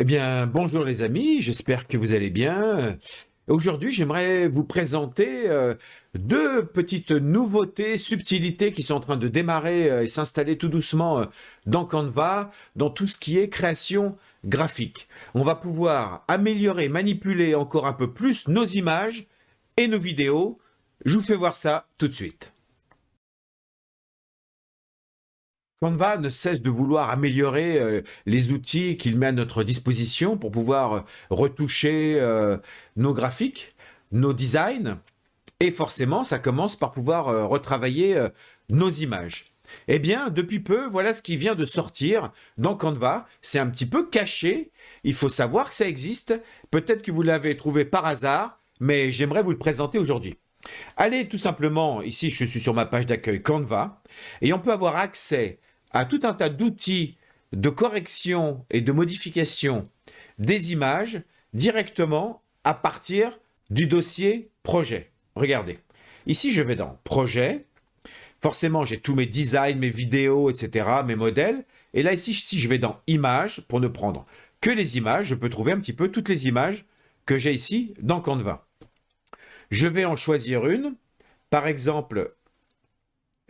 Eh bien, bonjour les amis, j'espère que vous allez bien. Aujourd'hui, j'aimerais vous présenter deux petites nouveautés, subtilités qui sont en train de démarrer et s'installer tout doucement dans Canva, dans tout ce qui est création graphique. On va pouvoir améliorer, manipuler encore un peu plus nos images et nos vidéos. Je vous fais voir ça tout de suite. Canva ne cesse de vouloir améliorer les outils qu'il met à notre disposition pour pouvoir retoucher nos graphiques, nos designs, et forcément, ça commence par pouvoir retravailler nos images. Eh bien, depuis peu, voilà ce qui vient de sortir dans Canva. C'est un petit peu caché. Il faut savoir que ça existe. Peut-être que vous l'avez trouvé par hasard, mais j'aimerais vous le présenter aujourd'hui. Allez tout simplement, ici je suis sur ma page d'accueil Canva, et on peut avoir accès à tout un tas d'outils de correction et de modification des images directement à partir du dossier projet. Regardez, ici je vais dans projet, forcément j'ai tous mes designs, mes vidéos, etc., mes modèles, et là ici si je vais dans images, pour ne prendre que les images, je peux trouver un petit peu toutes les images que j'ai ici dans Canva. Je vais en choisir une, par exemple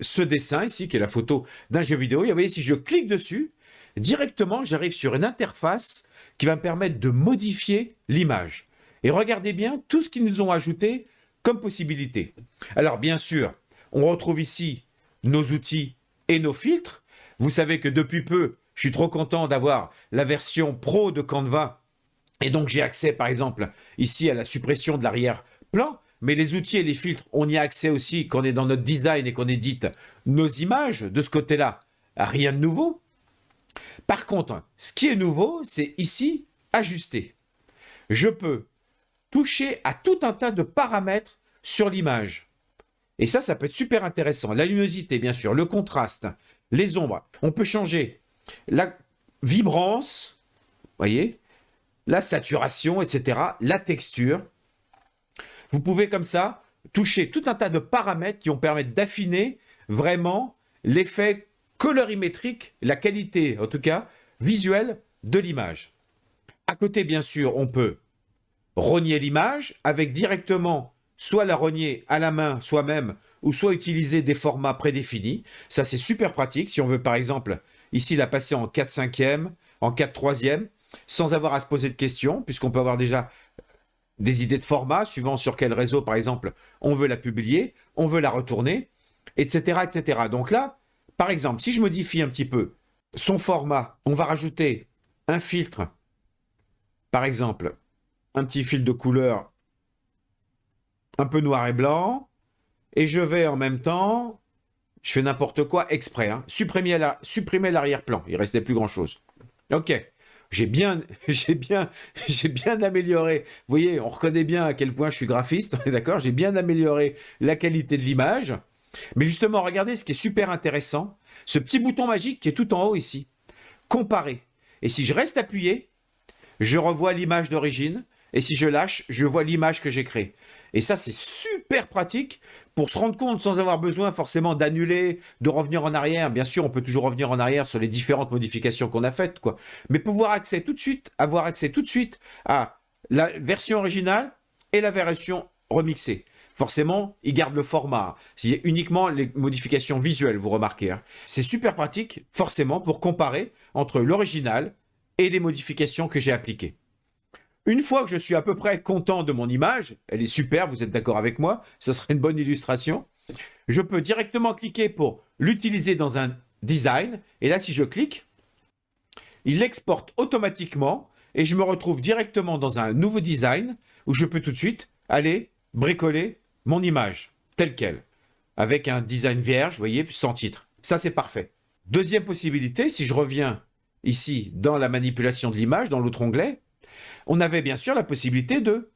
ce dessin ici, qui est la photo d'un jeu vidéo. Et vous voyez, si je clique dessus, directement, j'arrive sur une interface qui va me permettre de modifier l'image. Et regardez bien tout ce qu'ils nous ont ajouté comme possibilité. Alors, bien sûr, on retrouve ici nos outils et nos filtres. Vous savez que depuis peu, je suis trop content d'avoir la version pro de Canva. Et donc, j'ai accès, par exemple, ici à la suppression de l'arrière-plan. Mais les outils et les filtres, on y a accès aussi quand on est dans notre design et qu'on édite nos images de ce côté-là. Rien de nouveau. Par contre, ce qui est nouveau, c'est ici, ajuster. Je peux toucher à tout un tas de paramètres sur l'image. Et ça peut être super intéressant. La luminosité, bien sûr, le contraste, les ombres. On peut changer la vibrance, voyez, la saturation, etc., la texture. Vous pouvez comme ça toucher tout un tas de paramètres qui vont permettre d'affiner vraiment l'effet colorimétrique, la qualité en tout cas visuelle de l'image. À côté, bien sûr, on peut rogner l'image avec directement soit la rogner à la main soi-même ou soit utiliser des formats prédéfinis. Ça, c'est super pratique si on veut par exemple ici la passer en 4/5e, en 4/3e, sans avoir à se poser de questions, puisqu'on peut avoir déjà des idées de format, suivant sur quel réseau, par exemple, on veut la publier, on veut la retourner, etc., etc. Donc là, par exemple, si je modifie un petit peu son format, on va rajouter un filtre, par exemple, un petit fil de couleur un peu noir et blanc, et je vais en même temps, je fais n'importe quoi exprès, hein, supprimer l'arrière-plan, il ne restait plus grand-chose. Ok, j'ai bien, j'ai bien amélioré. Vous voyez, on reconnaît bien à quel point je suis graphiste, on est d'accord? J'ai bien amélioré la qualité de l'image. Mais justement, regardez ce qui est super intéressant, ce petit bouton magique qui est tout en haut ici. Comparer. Et si je reste appuyé, je revois l'image d'origine. Et si je lâche, je vois l'image que j'ai créée. Et ça, c'est super pratique pour se rendre compte sans avoir besoin forcément d'annuler, de revenir en arrière. Bien sûr, on peut toujours revenir en arrière sur les différentes modifications qu'on a faites, quoi. Mais pouvoir accès tout de suite, avoir accès tout de suite à la version originale et la version remixée. Forcément, il garde le format. C'est uniquement les modifications visuelles, vous remarquez, hein. C'est super pratique, forcément, pour comparer entre l'original et les modifications que j'ai appliquées. Une fois que je suis à peu près content de mon image, elle est super, vous êtes d'accord avec moi, ça serait une bonne illustration, je peux directement cliquer pour l'utiliser dans un design, et là si je clique, il l'exporte automatiquement, et je me retrouve directement dans un nouveau design, où je peux tout de suite aller bricoler mon image, telle qu'elle, avec un design vierge, vous voyez, sans titre. Ça c'est parfait. Deuxième possibilité, si je reviens ici dans la manipulation de l'image, dans l'autre onglet, on avait bien sûr la possibilité de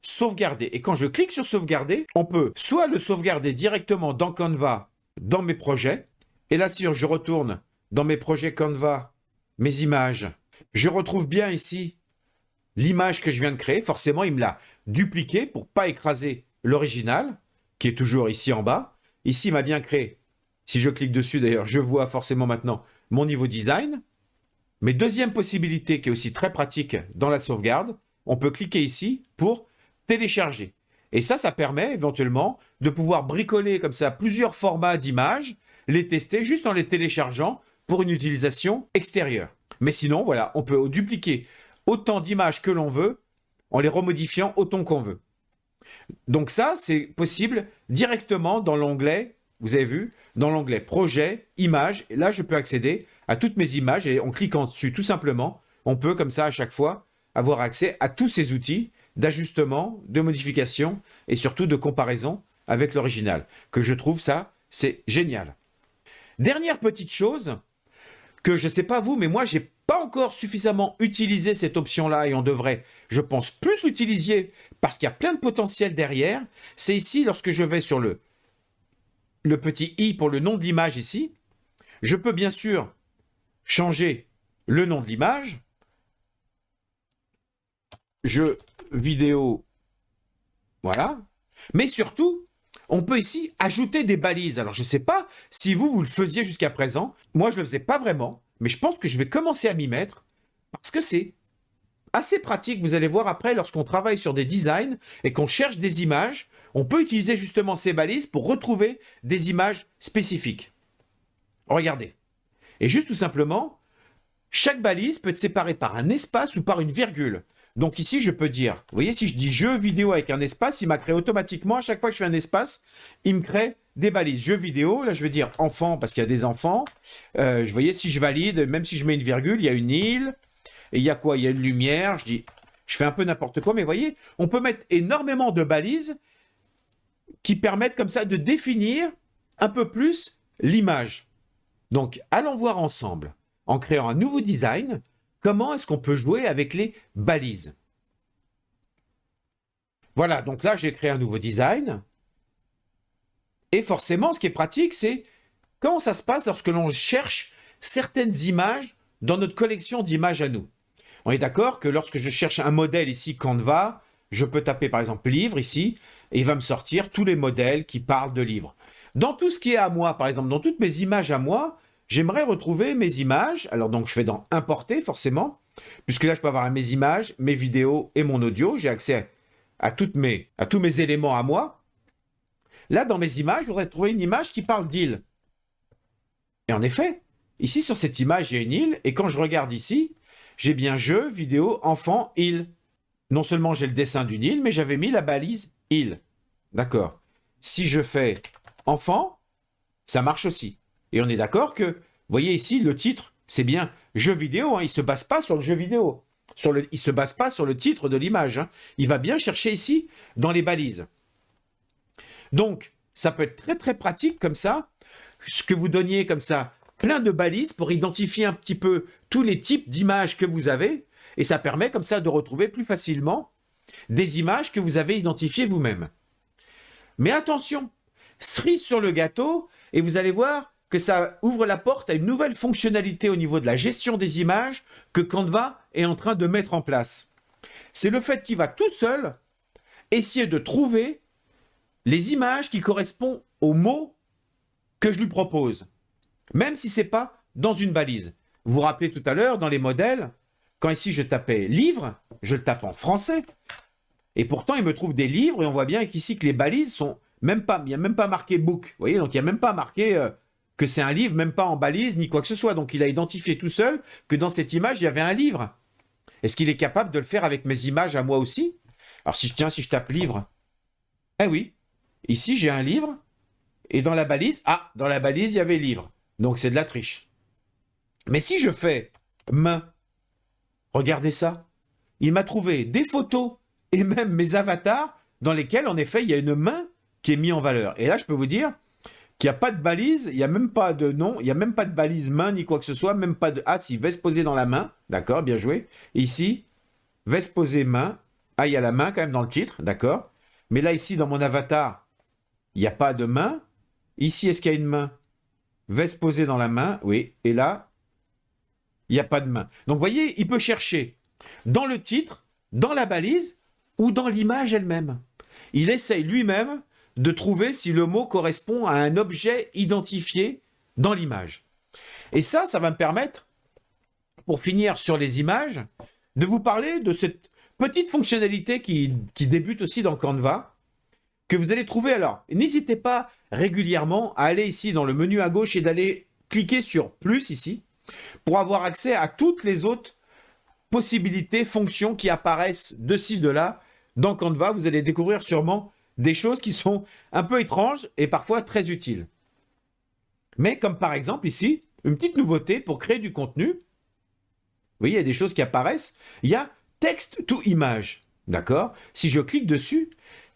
sauvegarder. Et quand je clique sur sauvegarder, on peut soit le sauvegarder directement dans Canva, dans mes projets. Et là, si je retourne dans mes projets Canva, mes images, je retrouve bien ici l'image que je viens de créer. Forcément, il me l'a dupliqué pour ne pas écraser l'original, qui est toujours ici en bas. Ici, il m'a bien créé. Si je clique dessus, d'ailleurs, je vois forcément maintenant mon niveau design. Mais deuxième possibilité qui est aussi très pratique dans la sauvegarde, on peut cliquer ici pour télécharger. Et ça permet éventuellement de pouvoir bricoler comme ça plusieurs formats d'images, les tester juste en les téléchargeant pour une utilisation extérieure. Mais sinon, voilà, on peut dupliquer autant d'images que l'on veut en les remodifiant autant qu'on veut. Donc ça, c'est possible directement dans l'onglet, vous avez vu, dans l'onglet Projet, Images. Et là, je peux accéder à toutes mes images et en cliquant dessus, tout simplement, on peut comme ça à chaque fois avoir accès à tous ces outils d'ajustement, de modification et surtout de comparaison avec l'original. Que je trouve ça, c'est génial. Dernière petite chose, que je ne sais pas vous, mais moi, je n'ai pas encore suffisamment utilisé cette option-là et on devrait, je pense, plus l'utiliser parce qu'il y a plein de potentiel derrière. C'est ici, lorsque je vais sur le petit i pour le nom de l'image ici, je peux bien sûr changer le nom de l'image. Jeu vidéo, voilà. Mais surtout, on peut ici ajouter des balises. Alors, je ne sais pas si vous le faisiez jusqu'à présent. Moi, je ne le faisais pas vraiment, mais je pense que je vais commencer à m'y mettre parce que c'est assez pratique. Vous allez voir après, lorsqu'on travaille sur des designs et qu'on cherche des images, on peut utiliser justement ces balises pour retrouver des images spécifiques. Regardez. Et juste tout simplement, chaque balise peut être séparée par un espace ou par une virgule. Donc ici, je peux dire, vous voyez, si je dis jeu vidéo avec un espace, il m'a créé automatiquement, à chaque fois que je fais un espace, il me crée des balises. Jeu vidéo, là je vais dire enfant parce qu'il y a des enfants. Vous voyez, si je valide, même si je mets une virgule, il y a une île. Et il y a quoi? Il y a une lumière. Je fais un peu n'importe quoi, mais vous voyez, on peut mettre énormément de balises qui permettent comme ça de définir un peu plus l'image. Donc, allons voir ensemble, en créant un nouveau design, comment est-ce qu'on peut jouer avec les balises. Voilà, donc là, j'ai créé un nouveau design. Et forcément, ce qui est pratique, c'est comment ça se passe lorsque l'on cherche certaines images dans notre collection d'images à nous. On est d'accord que lorsque je cherche un modèle ici, Canva, je peux taper par exemple livre ici, et il va me sortir tous les modèles qui parlent de livres. Dans tout ce qui est à moi, par exemple, dans toutes mes images à moi, j'aimerais retrouver mes images. Alors donc je fais dans importer forcément, puisque là je peux avoir mes images, mes vidéos et mon audio. J'ai accès à tous mes éléments à moi. Là dans mes images, je voudrais trouver une image qui parle d'île. Et en effet, ici sur cette image, il y a une île, et quand je regarde ici, j'ai bien jeu, vidéo, enfant, île. Non seulement j'ai le dessin d'une île, mais j'avais mis la balise île. D'accord. Si je fais enfant, ça marche aussi. Et on est d'accord que, vous voyez ici, le titre, c'est bien jeu vidéo, hein, il ne se base pas sur le jeu vidéo. Il ne se base pas sur le titre de l'image. Hein. Il va bien chercher ici, dans les balises. Donc, ça peut être très très pratique comme ça, ce que vous donniez comme ça, plein de balises pour identifier un petit peu tous les types d'images que vous avez, et ça permet comme ça de retrouver plus facilement des images que vous avez identifiées vous-même. Mais attention, cerise sur le gâteau, et vous allez voir que ça ouvre la porte à une nouvelle fonctionnalité au niveau de la gestion des images que Canva est en train de mettre en place. C'est le fait qu'il va tout seul essayer de trouver les images qui correspondent aux mots que je lui propose, même si ce n'est pas dans une balise. Vous vous rappelez tout à l'heure, dans les modèles, quand ici je tapais livre, je le tape en français, et pourtant il me trouve des livres, et on voit bien qu'ici que les balises sont même pas, il n'y a même pas marqué book, vous voyez, donc il n'y a même pas marqué que c'est un livre, même pas en balise, ni quoi que ce soit. Donc il a identifié tout seul que dans cette image, il y avait un livre. Est-ce qu'il est capable de le faire avec mes images à moi aussi? Alors si je tape livre, eh oui, ici j'ai un livre, et dans la balise, dans la balise, il y avait livre. Donc c'est de la triche. Mais si je fais main, regardez ça, il m'a trouvé des photos et même mes avatars dans lesquels, en effet, il y a une main qui est mise en valeur. Et là, je peux vous dire qu'il n'y a pas de balise, il n'y a même pas de nom, il n'y a même pas de balise main ni quoi que ce soit, même pas de... Ah, si, veste posée dans la main, d'accord, bien joué. Et ici, veste posée main, il y a la main quand même dans le titre, d'accord. Mais là, ici, dans mon avatar, il n'y a pas de main. Ici, est-ce qu'il y a une main? Veste posée dans la main, oui. Et là, il n'y a pas de main. Donc, vous voyez, il peut chercher dans le titre, dans la balise ou dans l'image elle-même. Il essaye lui-même de trouver si le mot correspond à un objet identifié dans l'image. Et ça va me permettre, pour finir sur les images, de vous parler de cette petite fonctionnalité qui débute aussi dans Canva, que vous allez trouver. Alors, n'hésitez pas régulièrement à aller ici dans le menu à gauche et d'aller cliquer sur plus ici pour avoir accès à toutes les autres possibilités, fonctions qui apparaissent de ci, de là dans Canva. Vous allez découvrir sûrement des choses qui sont un peu étranges et parfois très utiles. Mais comme par exemple ici, une petite nouveauté pour créer du contenu. Vous voyez, il y a des choses qui apparaissent. Il y a texte to image. D'accord? Si je clique dessus,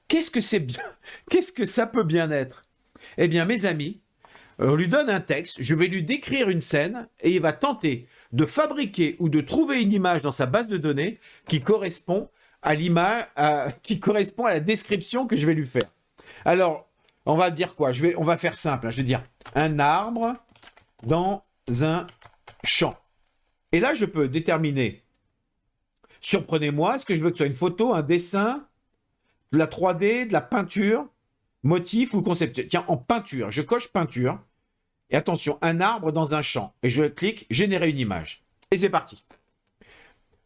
qu'est-ce que c'est bien? Qu'est-ce que ça peut bien être? Eh bien, mes amis, on lui donne un texte, je vais lui décrire une scène et il va tenter de fabriquer ou de trouver une image dans sa base de données qui correspond à l'image, qui correspond à la description que je vais lui faire. Alors, on va dire quoi? On va faire simple. Je vais dire un arbre dans un champ. Et là, je peux déterminer, surprenez-moi, est-ce que je veux que ce soit une photo, un dessin, de la 3D, de la peinture, motif ou conceptuel? Tiens, en peinture, je coche peinture. Et attention, un arbre dans un champ. Et je clique générer une image. Et c'est parti.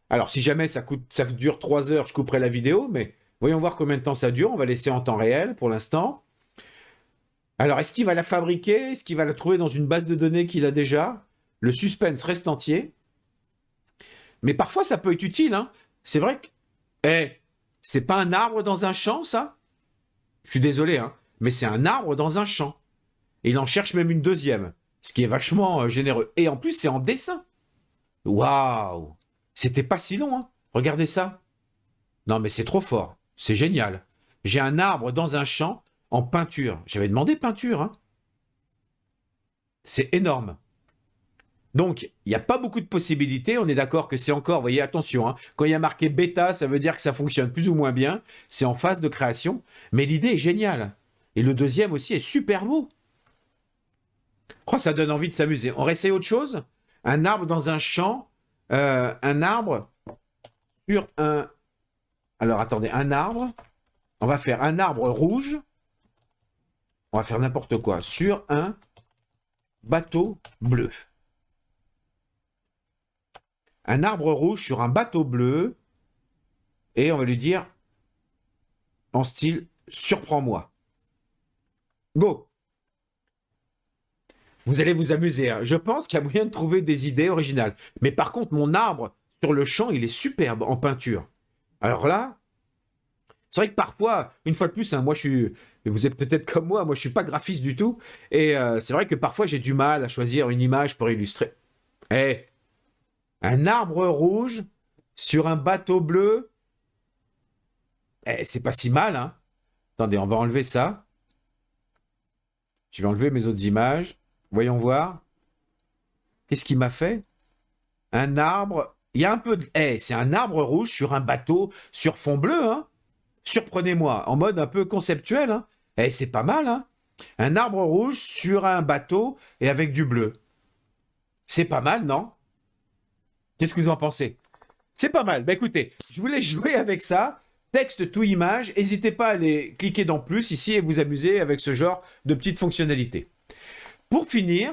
Alors, si jamais ça dure 3 heures, je couperai la vidéo, mais voyons voir combien de temps ça dure. On va laisser en temps réel pour l'instant. Alors, est-ce qu'il va la fabriquer? Est-ce qu'il va la trouver dans une base de données qu'il a déjà? Le suspense reste entier. Mais parfois, ça peut être utile. Hein. C'est vrai que... c'est pas un arbre dans un champ, ça? Je suis désolé, hein, mais c'est un arbre dans un champ. Et il en cherche même une deuxième, ce qui est vachement généreux. Et en plus, c'est en dessin. Waouh! C'était pas si long, hein. Regardez ça. Non, mais c'est trop fort. C'est génial. J'ai un arbre dans un champ en peinture. J'avais demandé peinture, hein. C'est énorme. Donc, il n'y a pas beaucoup de possibilités. On est d'accord que c'est encore, vous voyez, attention, hein, quand il y a marqué bêta, ça veut dire que ça fonctionne plus ou moins bien. C'est en phase de création. Mais l'idée est géniale. Et le deuxième aussi est super beau. Oh, ça donne envie de s'amuser. On réessaye autre chose? Un arbre dans un champ. Un arbre sur un... Alors, attendez, un arbre. On va faire un arbre rouge. On va faire n'importe quoi. Sur un bateau bleu. Un arbre rouge sur un bateau bleu. Et on va lui dire en style « Surprends-moi ». Go! Vous allez vous amuser. Hein. Je pense qu'il y a moyen de trouver des idées originales. Mais par contre, mon arbre sur le champ, il est superbe en peinture. Alors là, c'est vrai que parfois, une fois de plus, hein, vous êtes peut-être comme moi je ne suis pas graphiste du tout. Et c'est vrai que parfois, j'ai du mal à choisir une image pour illustrer. Un arbre rouge sur un bateau bleu. C'est pas si mal, hein. Attendez, on va enlever ça. Je vais enlever mes autres images. Voyons voir. Qu'est-ce qu'il m'a fait? Un arbre. Il y a un peu de... c'est un arbre rouge sur un bateau sur fond bleu, hein. Surprenez-moi, en mode un peu conceptuel, hein. C'est pas mal, hein. Un arbre rouge sur un bateau et avec du bleu. C'est pas mal, non? Qu'est-ce que vous en pensez? C'est pas mal. Écoutez, je voulais jouer avec ça. Texte to image. N'hésitez pas à aller cliquer dans plus ici et vous amuser avec ce genre de petites fonctionnalités. Pour finir,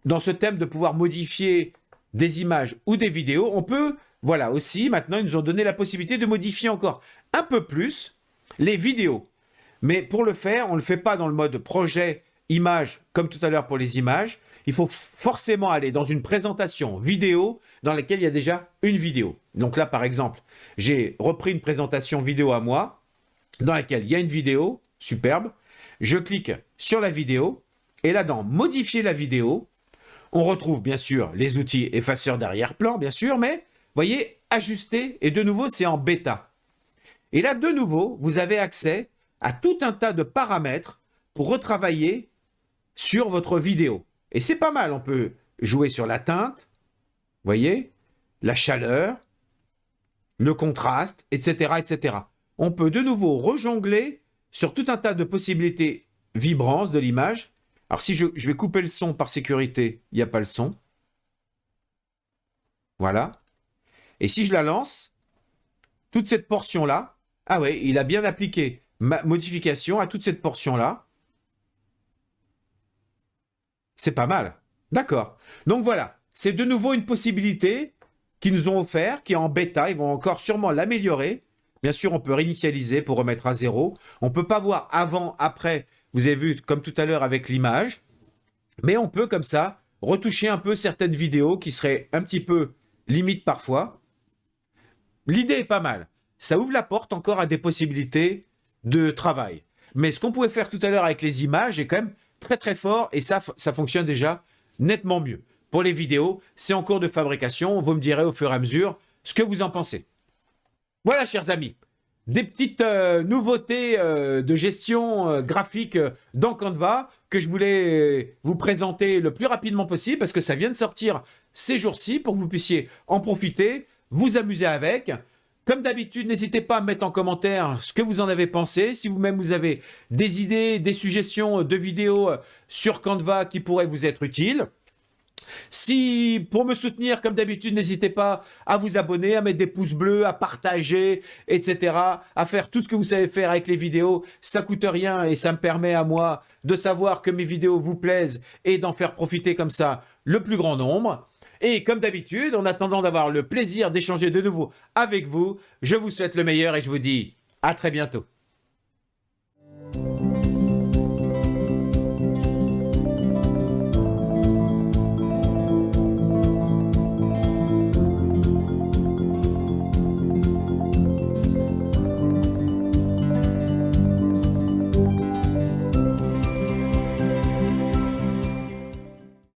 dans ce thème de pouvoir modifier des images ou des vidéos, on peut, voilà, aussi, maintenant, ils nous ont donné la possibilité de modifier encore un peu plus les vidéos. Mais pour le faire, on ne le fait pas dans le mode projet, image, comme tout à l'heure pour les images. Il faut forcément aller dans une présentation vidéo dans laquelle il y a déjà une vidéo. Donc là, par exemple, j'ai repris une présentation vidéo à moi dans laquelle il y a une vidéo, superbe. Je clique sur la vidéo et là, dans modifier la vidéo, on retrouve bien sûr les outils effaceurs d'arrière-plan, bien sûr, mais voyez, ajuster et de nouveau, c'est en bêta. Et là, de nouveau, vous avez accès à tout un tas de paramètres pour retravailler sur votre vidéo. Et c'est pas mal, on peut jouer sur la teinte, voyez, la chaleur, le contraste, etc., etc. On peut de nouveau rejongler sur tout un tas de possibilités vibrances de l'image. Alors si je vais couper le son par sécurité, il n'y a pas le son. Voilà. Et si je la lance, toute cette portion-là, ah ouais, il a bien appliqué ma modification à toute cette portion-là. C'est pas mal. D'accord. Donc voilà, c'est de nouveau une possibilité qu'ils nous ont offert, qui est en bêta. Ils vont encore sûrement l'améliorer. Bien sûr, on peut réinitialiser pour remettre à zéro. On ne peut pas voir avant, après. Vous avez vu, comme tout à l'heure avec l'image. Mais on peut, comme ça, retoucher un peu certaines vidéos qui seraient un petit peu limites parfois. L'idée est pas mal. Ça ouvre la porte encore à des possibilités de travail. Mais ce qu'on pouvait faire tout à l'heure avec les images est quand même très très fort et ça fonctionne déjà nettement mieux. Pour les vidéos, c'est en cours de fabrication. Vous me direz au fur et à mesure ce que vous en pensez. Voilà, chers amis, des petites nouveautés de gestion graphique dans Canva que je voulais vous présenter le plus rapidement possible parce que ça vient de sortir ces jours-ci pour que vous puissiez en profiter, vous amuser avec. Comme d'habitude, n'hésitez pas à mettre en commentaire ce que vous en avez pensé. Si vous-même vous avez des idées, des suggestions de vidéos sur Canva qui pourraient vous être utiles. Si, pour me soutenir, comme d'habitude, n'hésitez pas à vous abonner, à mettre des pouces bleus, à partager, etc. À faire tout ce que vous savez faire avec les vidéos. Ça coûte rien et ça me permet à moi de savoir que mes vidéos vous plaisent et d'en faire profiter comme ça le plus grand nombre. Et comme d'habitude, en attendant d'avoir le plaisir d'échanger de nouveau avec vous, je vous souhaite le meilleur et je vous dis à très bientôt.